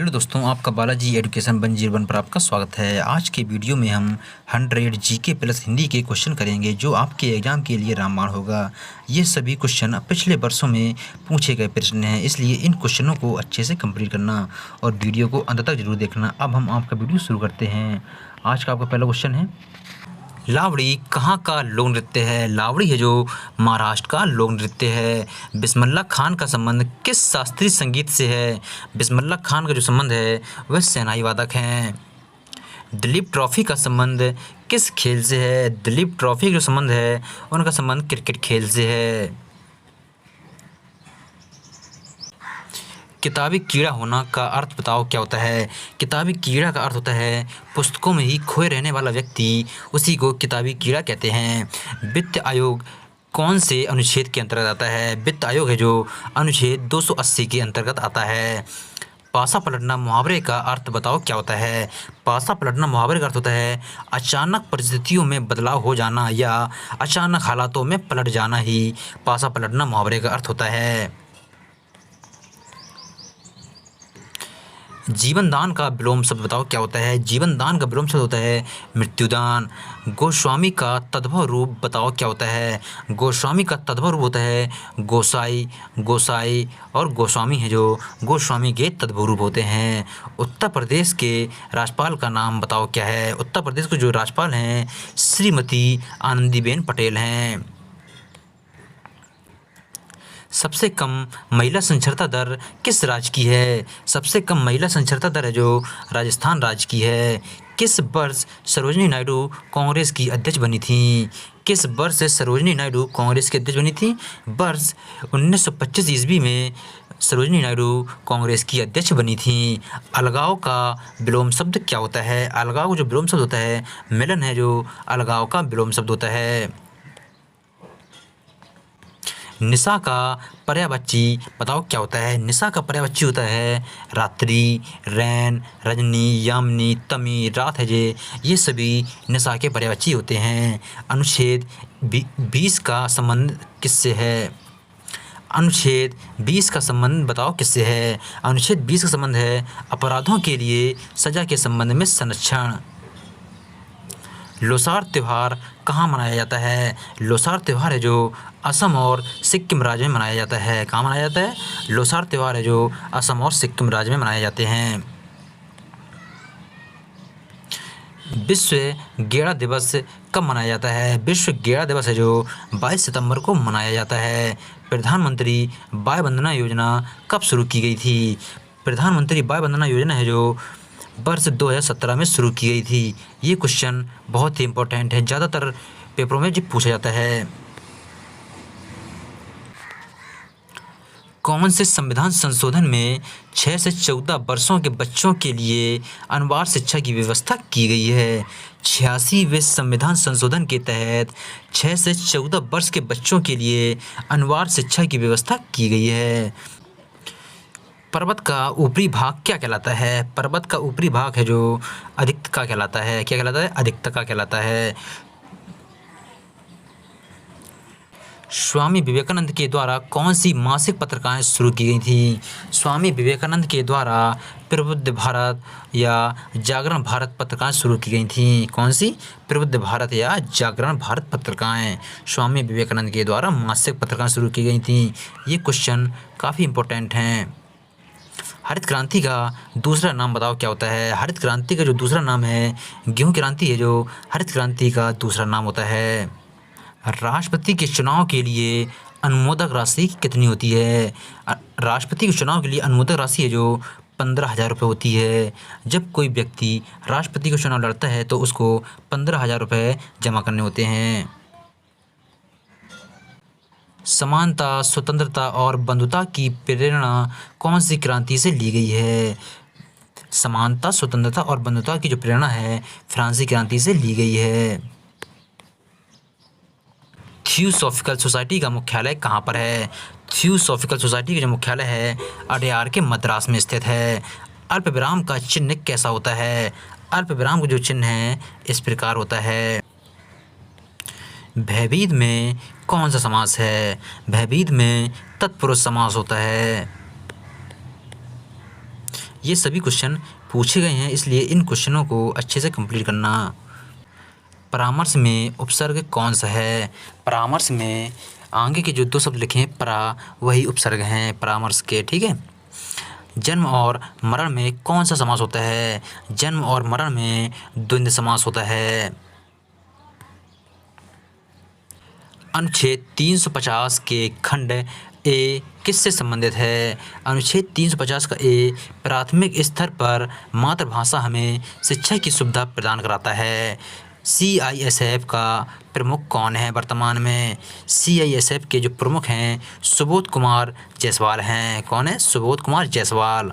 Hello दोस्तों, आपका Balaji education 101 पर आपका स्वागत है। आज के वीडियो में हम 100 जीके प्लस हिंदी के क्वेश्चन करेंगे जो आपके एग्जाम के लिए रामबाण होगा। ये सभी क्वेश्चन पिछले वर्षों में पूछे गए प्रश्न हैं, इसलिए इन क्वेश्चनों को अच्छे से कंप्लीट करना और वीडियो को अंत तक जरूर देखना। अब हम आपका वीडियो शुरू करते हैं। आज का आपका पहला क्वेश्चन है, लावड़ी कहाँ का लोक नृत्य है? लावड़ी है जो महाराष्ट्र का लोक नृत्य है। बिस्मिल्लाह खान का संबंध किस शास्त्रीय संगीत से है? बिस्मिल्लाह खान का जो संबंध है वह शहनाई वादक हैं। दिलीप ट्रॉफी का संबंध किस खेल से है? दिलीप ट्रॉफी का जो संबंध है उनका संबंध क्रिकेट खेल से है। किताबी कीड़ा होना का अर्थ बताओ क्या होता है? किताबी कीड़ा का अर्थ होता है पुस्तकों में ही खोए रहने वाला व्यक्ति, उसी को किताबी कीड़ा कहते हैं। वित्त आयोग कौन से अनुच्छेद के अंतर्गत आता है? वित्त आयोग है जो अनुच्छेद 280 के अंतर्गत आता है। पासा पलटना मुहावरे का अर्थ बताओ क्या होता है? पासा पलटना मुहावरे का अर्थ होता है अचानक परिस्थितियों में बदलाव हो जाना या अचानक हालातों में पलट जाना ही पासा पलटना मुहावरे का अर्थ होता है। जीवन दान का विलोम शब्द बताओ क्या होता है? जीवन दान का विलोम शब्द होता है मृत्युदान। गोस्वामी का तद्भव रूप बताओ क्या होता है? गोस्वामी का तद्भव रूप होता है गोसाई। गोसाई और गोस्वामी है जो गोस्वामी के तद्भव रूप होते हैं। उत्तर प्रदेश के राज्यपाल का नाम बताओ क्या है? उत्तर प्रदेश के जो राज्यपाल हैं श्रीमती आनंदीबेन पटेल हैं। सबसे कम महिला साक्षरता दर किस राज्य की है? सबसे कम महिला साक्षरता दर है जो राजस्थान राज्य की है। किस वर्ष सरोजिनी नायडू कांग्रेस की अध्यक्ष बनी थी? किस वर्ष सरोजिनी नायडू कांग्रेस की अध्यक्ष बनी थी? वर्ष 1925 ईस्वी में सरोजिनी नायडू कांग्रेस की अध्यक्ष बनी थी। अलगाव का विलोम शब्द क्या होता है? अलगाव का जो विलोम शब्द होता है मिलन है जो अलगाव का विलोम शब्द होता है। निशा का पर्यायवाची बताओ क्या होता है? निशा का पर्यायवाची होता है रात्रि, रैन, रजनी, यामिनी, तमी, रात है ये सभी निशा के पर्यायवाची होते हैं। अनुच्छेद 20 का संबंध किससे है? अनुच्छेद 20 का संबंध बताओ किससे है? अनुच्छेद 20 का संबंध है अपराधों के लिए सजा के संबंध में संरक्षण। लोसार त्यौहार कहाँ मनाया जाता है? लोसार त्यौहार है जो असम और सिक्किम राज्य में मनाया जाता है। कहाँ मनाया जाता है? लोसार त्यौहार है जो असम और सिक्किम राज्य में मनाए जाते हैं। विश्व गेड़ा दिवस कब मनाया जाता है? विश्व गेड़ा दिवस है जो 22 सितंबर को मनाया जाता है। प्रधानमंत्री वय वंदना योजना कब शुरू की गई थी? प्रधानमंत्री वय वंदना योजना है जो वर्ष 2017 में शुरू की गई थी। ये क्वेश्चन बहुत ही इम्पोर्टेंट है, ज़्यादातर पेपरों में जो पूछा जाता है। कौन से संविधान संशोधन में 6 से 14 वर्षों के बच्चों के लिए अनिवार्य शिक्षा की व्यवस्था की गई है? 86वें संविधान संशोधन के तहत 6 से 14 वर्ष के बच्चों के लिए अनिवार्य शिक्षा की व्यवस्था की गई है। पर्वत का ऊपरी भाग क्या कहलाता है? पर्वत का ऊपरी भाग है जो अधिकतका कहलाता है। क्या कहलाता है? अधिकतका कहलाता है। स्वामी विवेकानंद के द्वारा कौन सी मासिक पत्रिकाएं शुरू की गई थी? स्वामी विवेकानंद के द्वारा प्रबुद्ध भारत या जागरण भारत पत्रिकाएं शुरू की गई थी। कौन सी? प्रबुद्ध भारत या जागरण भारत पत्रिकाएं स्वामी विवेकानंद के द्वारा मासिक पत्रिकाएं शुरू की गई थी। ये क्वेश्चन काफ़ी इम्पोर्टेंट हैं। हरित क्रांति का दूसरा नाम बताओ क्या होता है? हरित क्रांति का जो दूसरा नाम है गेहूं क्रांति है जो हरित क्रांति का दूसरा नाम होता है। राष्ट्रपति के चुनाव के लिए अनुमोदक राशि कितनी होती है? राष्ट्रपति के चुनाव के लिए अनुमोदक राशि है जो 15,000 रुपये होती है। जब कोई व्यक्ति राष्ट्रपति का चुनाव लड़ता है तो उसको 15,000 रुपये जमा करने होते हैं। समानता, स्वतंत्रता और बंधुता की प्रेरणा कौन सी क्रांति से ली गई है? समानता, स्वतंत्रता और बंधुता की जो प्रेरणा है फ्रांसीसी क्रांति से ली गई है। थियोसॉफिकल सोसाइटी का मुख्यालय कहाँ पर है? थियोसॉफिकल सोसाइटी का जो मुख्यालय है अडयार के मद्रास में स्थित है। अल्पविराम का चिन्ह कैसा होता है? अल्पविराम का जो चिन्ह है इस प्रकार होता है। भयभीत में कौन सा समास है? भयभीत में तत्पुरुष समास होता है। ये सभी क्वेश्चन पूछे गए हैं, इसलिए इन क्वेश्चनों को अच्छे से कंप्लीट करना। परामर्श में उपसर्ग कौन सा है? परामर्श में आगे के जो 2 शब्द लिखे हैं परा, वही उपसर्ग हैं परामर्श के, ठीक है। जन्म और मरण में कौन सा समास होता है? जन्म और मरण में द्वंद्व समास होता है। अनुच्छेद 350 के खंड ए किससे संबंधित है? अनुच्छेद 350 का ए प्राथमिक स्तर पर मातृभाषा हमें शिक्षा की सुविधा प्रदान कराता है। CISF का प्रमुख कौन है वर्तमान में? CISF के जो प्रमुख हैं सुबोध कुमार जायसवाल हैं। कौन है? सुबोध कुमार जायसवाल।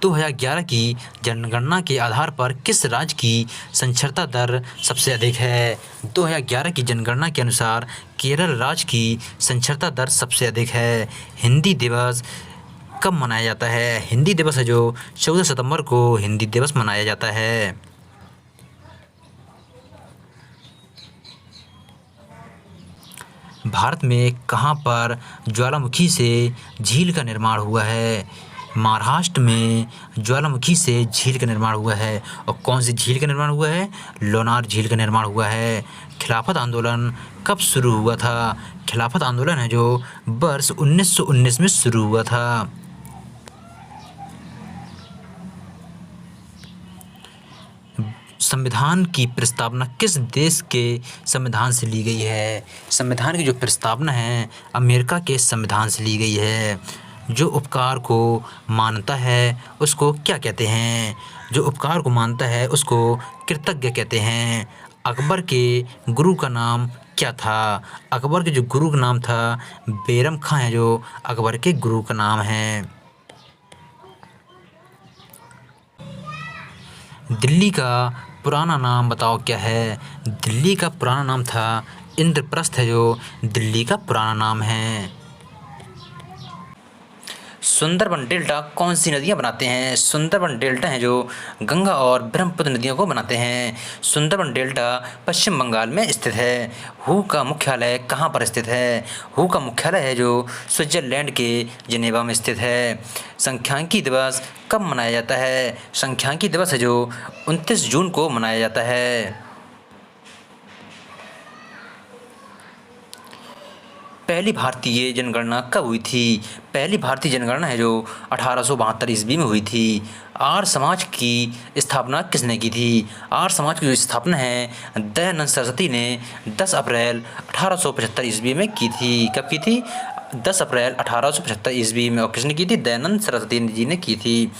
2011 की जनगणना के आधार पर किस राज्य की साक्षरता दर सबसे अधिक है? 2011 की जनगणना के अनुसार केरल राज्य की साक्षरता दर सबसे अधिक है। हिंदी दिवस कब मनाया जाता है? हिंदी दिवस है जो 14 सितंबर को हिंदी दिवस मनाया जाता है। भारत में कहाँ पर ज्वालामुखी से झील का निर्माण हुआ है? महाराष्ट्र में ज्वालामुखी से झील का निर्माण हुआ है। और कौन सी झील का निर्माण हुआ है? लोनार झील का निर्माण हुआ है। खिलाफत आंदोलन कब शुरू हुआ था? खिलाफत आंदोलन है जो वर्ष 1919 में शुरू हुआ था। संविधान की प्रस्तावना किस देश के संविधान से ली गई है? संविधान की जो प्रस्तावना है अमेरिका के संविधान से ली गई है। जो उपकार को मानता है उसको क्या कहते हैं? जो उपकार को मानता है उसको कृतज्ञ कहते हैं। अकबर के गुरु का नाम क्या था? अकबर के जो गुरु का नाम था बैरम खां है जो अकबर के गुरु का नाम है। दिल्ली का पुराना नाम बताओ क्या है? दिल्ली का पुराना नाम था इंद्रप्रस्थ है जो दिल्ली का पुराना नाम है। सुंदरबन डेल्टा कौन सी नदियाँ बनाते हैं? सुंदरबन डेल्टा है जो गंगा और ब्रह्मपुत्र नदियों को बनाते हैं। सुंदरबन डेल्टा पश्चिम बंगाल में स्थित है। हू का मुख्यालय कहाँ पर स्थित है? हू का मुख्यालय है जो स्विट्जरलैंड के जिनेवा में स्थित है। सांख्यिकी दिवस कब मनाया जाता है? सांख्यिकी दिवस है जो 29 जून को मनाया जाता है। पहली भारतीय जनगणना कब हुई थी? पहली भारतीय जनगणना है जो 1872 ईस्वी में हुई थी। आर्य समाज की स्थापना किसने की थी? आर्य समाज की जो स्थापना है दयानंद सरस्वती ने 10 अप्रैल 1875 ईस्वी में की थी। कब की थी? 10 अप्रैल 1875 ईस्वी में। और किसने की थी? दयानंद सरस्वती जी ने की थी।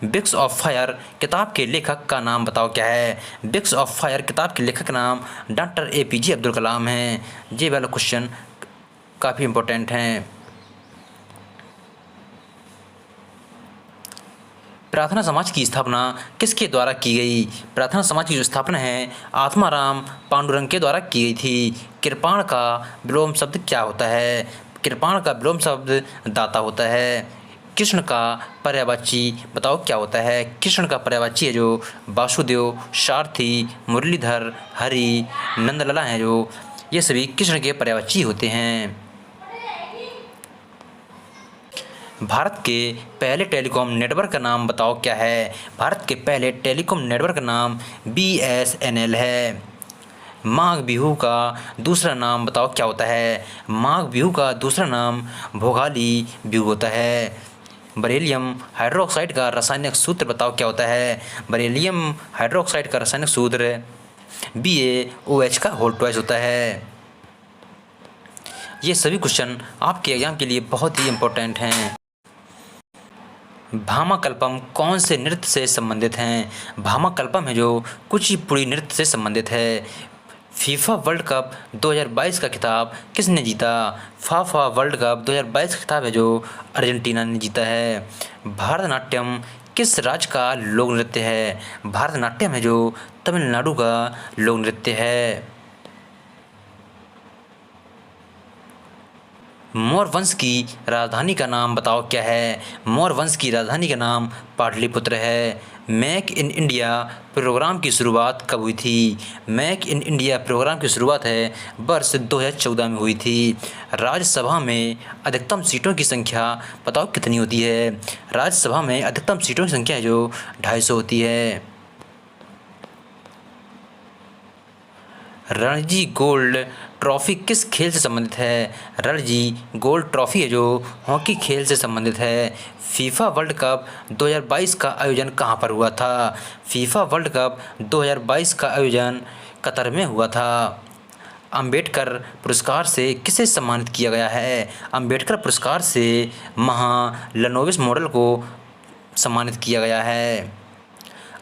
बिक्स ऑफ फायर किताब के लेखक का नाम बताओ क्या है? बिक्स ऑफ फायर किताब के लेखक का नाम डॉक्टर APJ अब्दुल कलाम है। ये वाला क्वेश्चन काफ़ी इम्पोर्टेंट हैं। प्रार्थना समाज की स्थापना किसके द्वारा की गई? प्रार्थना समाज की जो स्थापना है आत्माराम पांडुरंग के द्वारा की गई थी। कृपाण का विलोम शब्द क्या होता है? कृपाण का विलोम शब्द दाता होता है। कृष्ण का पर्यायवाची बताओ क्या होता है? कृष्ण का पर्यायवाची है जो वासुदेव, सारथी, मुरलीधर, हरि, नंदलाला हैं जो ये सभी कृष्ण के पर्यायवाची होते हैं। भारत के पहले टेलीकॉम नेटवर्क का नाम बताओ क्या है? भारत के पहले टेलीकॉम नेटवर्क का नाम BSNL है। माघ बिहू का दूसरा नाम बताओ क्या होता है? माघ बिहू का दूसरा नाम भोगाली बिहू होता है। बेरिलियम हाइड्रोक्साइड का रासायनिक सूत्र बताओ क्या होता है? बेरिलियम हाइड्रोक्साइड का रासायनिक सूत्र BaOH का होल ट्वाइस होता है। ये सभी क्वेश्चन आपके एग्जाम के लिए बहुत ही इम्पोर्टेंट हैं। भामाकल्पम कौन से नृत्य से संबंधित हैं? भामाकल्पम है जो कुचिपुड़ी नृत्य से संबंधित है। फीफा वर्ल्ड कप 2022 का खिताब किसने जीता? फाफा वर्ल्ड कप 2022 का खिताब है जो अर्जेंटीना ने जीता है। भरतनाट्यम किस राज्य का लोक नृत्य है? भरतनाट्यम है जो तमिलनाडु का लोक नृत्य है। मौर्य वंश की राजधानी का नाम बताओ क्या है? मौर्य वंश की राजधानी का नाम पाटलिपुत्र है। मेक इन इंडिया प्रोग्राम की शुरुआत कब हुई थी? मेक इन इंडिया प्रोग्राम की शुरुआत है वर्ष 2014 में हुई थी। राज्यसभा में अधिकतम सीटों की संख्या बताओ कितनी होती है? राज्यसभा में अधिकतम सीटों की संख्या है जो 250 होती है। रणजी गोल्ड ट्रॉफी किस खेल से संबंधित है? रणजी गोल्ड ट्रॉफी है जो हॉकी खेल से संबंधित है। फीफा वर्ल्ड कप 2022 का आयोजन कहाँ पर हुआ था? फीफा वर्ल्ड कप 2022 का आयोजन कतर में हुआ था। अंबेडकर पुरस्कार से किसे सम्मानित किया गया है? अंबेडकर पुरस्कार से महालनोबिस मॉडल को सम्मानित किया गया है।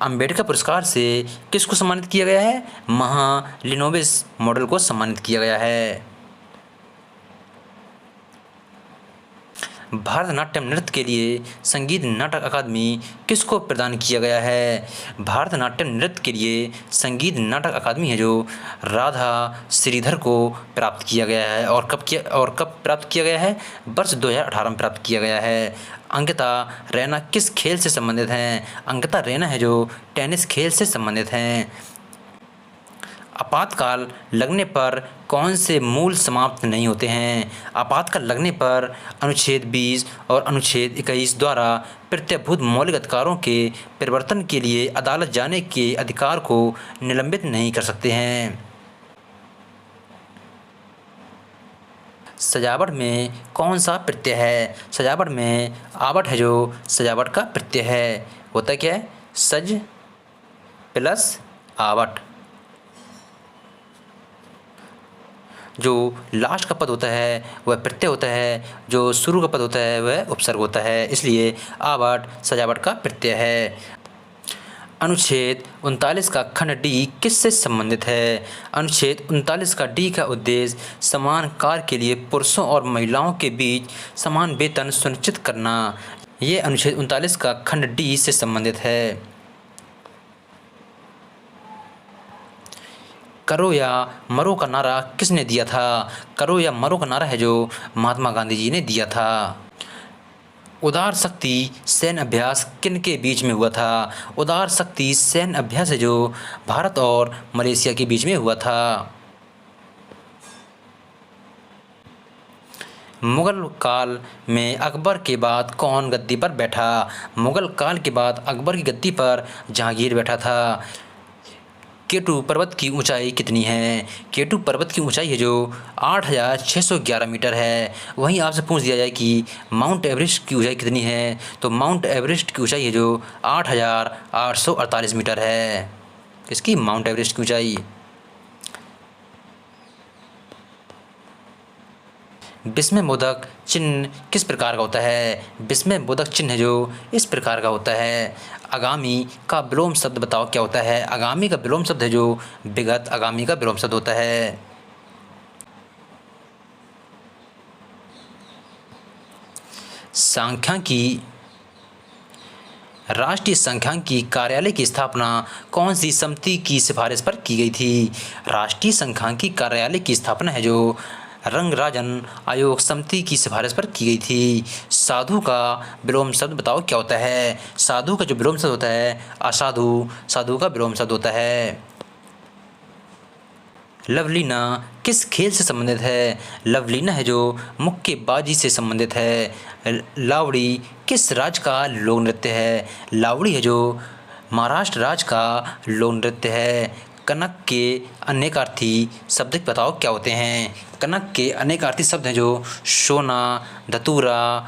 अंबेडकर पुरस्कार से किसको सम्मानित किया गया है? महालिनोबिस मॉडल को सम्मानित किया गया है। भारतनाट्यम नृत्य के लिए संगीत नाटक अकादमी किसको प्रदान किया गया है? भारतनाट्यम नृत्य के लिए संगीत नाटक अकादमी है जो राधा श्रीधर को प्राप्त किया गया है। और कब प्राप्त किया गया है? वर्ष 2018 में प्राप्त किया गया है। अंकिता रैना किस खेल से संबंधित हैं? अंकिता रैना है जो टेनिस खेल से संबंधित हैं। आपातकाल लगने पर कौन से मूल समाप्त नहीं होते हैं? आपातकाल लगने पर अनुच्छेद 20 और अनुच्छेद 21 द्वारा प्रत्यभूत मौलिक अधिकारों के परिवर्तन के लिए अदालत जाने के अधिकार को निलंबित नहीं कर सकते हैं। सजावट में कौन सा प्रत्यय है? सजावट में आवट है जो सजावट का प्रत्यय है। होता क्या है? सज प्लस आवट। जो लास्ट का पद होता है वह प्रत्यय होता है, जो शुरू का पद होता है वह उपसर्ग होता है, इसलिए आवट सजावट का प्रत्यय है। अनुच्छेद 39 का खंड डी किससे संबंधित है? अनुच्छेद 39 का डी का उद्देश्य समान कार्य के लिए पुरुषों और महिलाओं के बीच समान वेतन सुनिश्चित करना। ये अनुच्छेद 39 का खंड डी से संबंधित है। करो या मरो का नारा किसने दिया था? करो या मरो का नारा है जो महात्मा गांधी जी ने दिया था। उदार शक्ति सैन्य अभ्यास किन के बीच में हुआ था? उदार शक्ति सैन्य अभ्यास है जो भारत और मलेशिया के बीच में हुआ था। मुगल काल में अकबर के बाद कौन गद्दी पर बैठा? मुगल काल के बाद अकबर की गद्दी पर जहांगीर बैठा था। केटू पर्वत की ऊंचाई कितनी है? केटू पर्वत की ऊंचाई है जो 8611 मीटर है। वहीं आपसे पूछ दिया जाए कि माउंट एवरेस्ट की ऊंचाई कितनी है, तो माउंट एवरेस्ट की ऊंचाई है जो 8848 मीटर है। किसकी? माउंट एवरेस्ट की ऊंचाई। विस्मय बोधक चिन्ह किस प्रकार का होता है? विस्मय बोधक चिन्ह है जो इस प्रकार का होता है। आगामी का विलोम शब्द बताओ क्या होता है? आगामी का विलोम शब्द है जो विगत आगामी का विलोम शब्द होता है। सांख्यिकी राष्ट्रीय सांख्यिकी कार्यालय की स्थापना कौन सी समिति की सिफारिश पर की गई थी? राष्ट्रीय सांख्यिकी कार्यालय की स्थापना है जो रंगराजन आयोग समिति की सिफारिश पर की गई थी। साधु का विलोम शब्द बताओ क्या होता है? साधु का जो विलोम शब्द होता है असाधु, साधु का विलोम शब्द होता है। लवलीना किस खेल से संबंधित है? लवलीना है जो मुक्केबाजी से संबंधित है। लावड़ी किस राज्य का लोक नृत्य है? लावड़ी है जो महाराष्ट्र राज्य का लोक नृत्य है। कनक के अनेकार्थी शब्द बताओ क्या होते हैं? कनक के अनेकार्थी शब्द हैं जो सोना, धतूरा,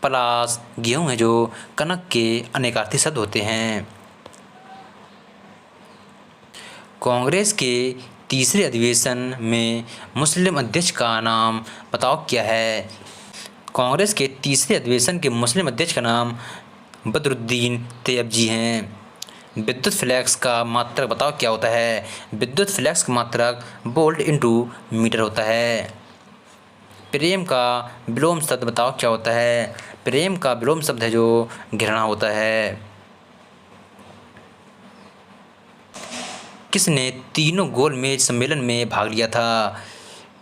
पलाश, गेहूँ है जो कनक के अनेकार्थी शब्द होते हैं। कांग्रेस के तीसरे अधिवेशन में मुस्लिम अध्यक्ष का नाम बताओ क्या है? कांग्रेस के तीसरे अधिवेशन के मुस्लिम अध्यक्ष का नाम बदरुद्दीन तैयबजी हैं। विद्युत फ्लैक्स का मात्रक बताओ क्या होता है? विद्युत फ्लैक्स का मात्रक वोल्ट इंटू मीटर होता है। प्रेम का विलोम शब्द बताओ क्या होता है? प्रेम का विलोम शब्द है जो घृणा होता है। किसने तीनों गोलमेज सम्मेलन में भाग लिया था?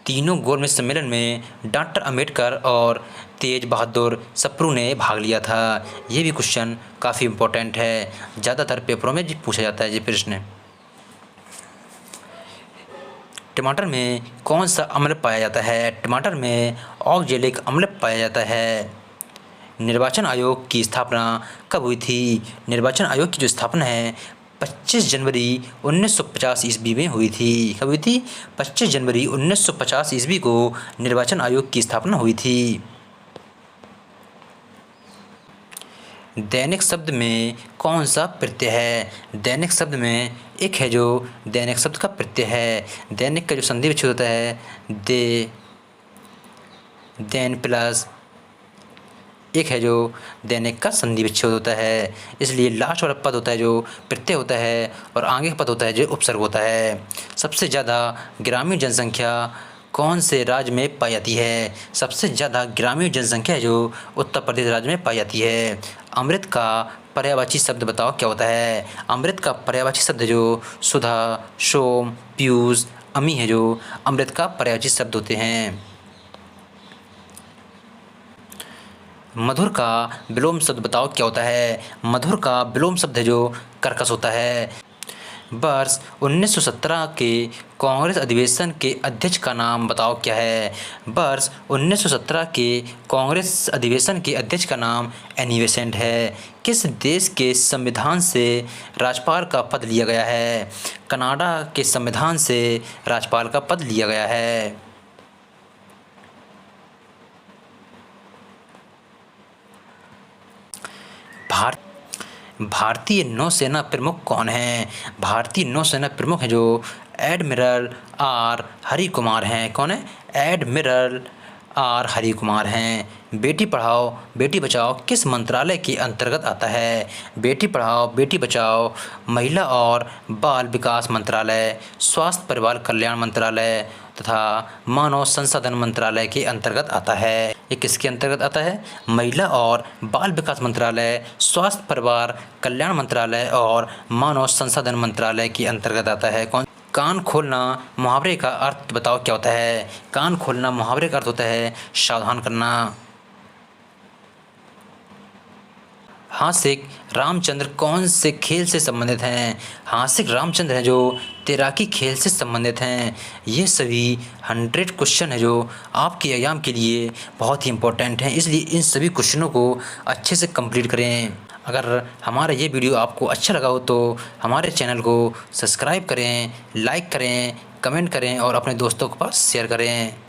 तीनों गोल मेज सम्मेलन में डॉक्टर अंबेडकर और तेज बहादुर सप्रू ने भाग लिया था। ये भी क्वेश्चन काफ़ी इम्पोर्टेंट है, ज़्यादातर पेपरों में पूछा जाता है ये प्रश्न। टमाटर में कौन सा अम्ल पाया जाता है? टमाटर में ऑक्जेलिक अम्ल पाया जाता है। निर्वाचन आयोग की स्थापना कब हुई थी? निर्वाचन आयोग की जो स्थापना है 25 जनवरी 1950 ईस्वी में हुई थी। कब हुई थी? 25 जनवरी 1950 ईस्वी को निर्वाचन आयोग की स्थापना हुई थी। दैनिक शब्द में कौन सा प्रत्यय है? दैनिक शब्द में एक है जो दैनिक शब्द का प्रत्यय है। दैनिक का जो संधि विच्छेद होता है दे, देन प्लस एक है जो दैनिक का संधि विच्छेद होता है, इसलिए लास्ट वाला पद होता है जो प्रत्यय होता है और आगे का पद होता है जो उपसर्ग होता है। सबसे ज़्यादा ग्रामीण जनसंख्या कौन से राज्य में पाई जाती है? सबसे ज़्यादा ग्रामीण जनसंख्या है जो उत्तर प्रदेश राज्य में पाई जाती है। अमृत का पर्यायवाची शब्द बताओ क्या होता है? अमृत का पर्यायवाची शब्द जो सुधा, सोम, पीयूष, अमी है जो अमृत का पर्यायवाची शब्द होते हैं। मधुर का विलोम शब्द बताओ क्या होता है? मधुर का विलोम शब्द है जो कर्कश होता है। वर्ष 1917 के कांग्रेस अधिवेशन के अध्यक्ष का नाम बताओ क्या है? वर्ष 1917 के कांग्रेस अधिवेशन के अध्यक्ष का नाम एनी बेसेंट है। किस देश के संविधान से राज्यपाल का पद लिया गया है? कनाडा के संविधान से राज्यपाल का पद लिया गया है। भारतीय नौसेना प्रमुख कौन हैं? भारतीय नौसेना प्रमुख हैं जो एडमिरल आर हरि कुमार हैं। कौन है? एडमिरल आर हरि कुमार हैं। बेटी पढ़ाओ बेटी बचाओ किस मंत्रालय के अंतर्गत आता है? बेटी पढ़ाओ बेटी बचाओ महिला और बाल विकास मंत्रालय, स्वास्थ्य परिवार कल्याण मंत्रालय तथा मानव संसाधन मंत्रालय के अंतर्गत आता है। ये किसके अंतर्गत आता है? महिला और बाल विकास मंत्रालय, स्वास्थ्य परिवार कल्याण मंत्रालय और मानव संसाधन मंत्रालय के अंतर्गत आता है। कौन? कान खोलना मुहावरे का अर्थ बताओ क्या होता है? कान खोलना मुहावरे का अर्थ होता है सावधान करना। हासिक रामचंद्र कौन से खेल से संबंधित हैं? हासिक रामचंद्र हैं जो तैराकी खेल से संबंधित हैं। ये सभी 100 क्वेश्चन है जो आपके एग्जाम के लिए बहुत ही इम्पोर्टेंट हैं, इसलिए इन सभी क्वेश्चनों को अच्छे से कंप्लीट करें। अगर हमारा ये वीडियो आपको अच्छा लगा हो तो हमारे चैनल को सब्सक्राइब करें, लाइक करें, कमेंट करें और अपने दोस्तों के पास शेयर करें।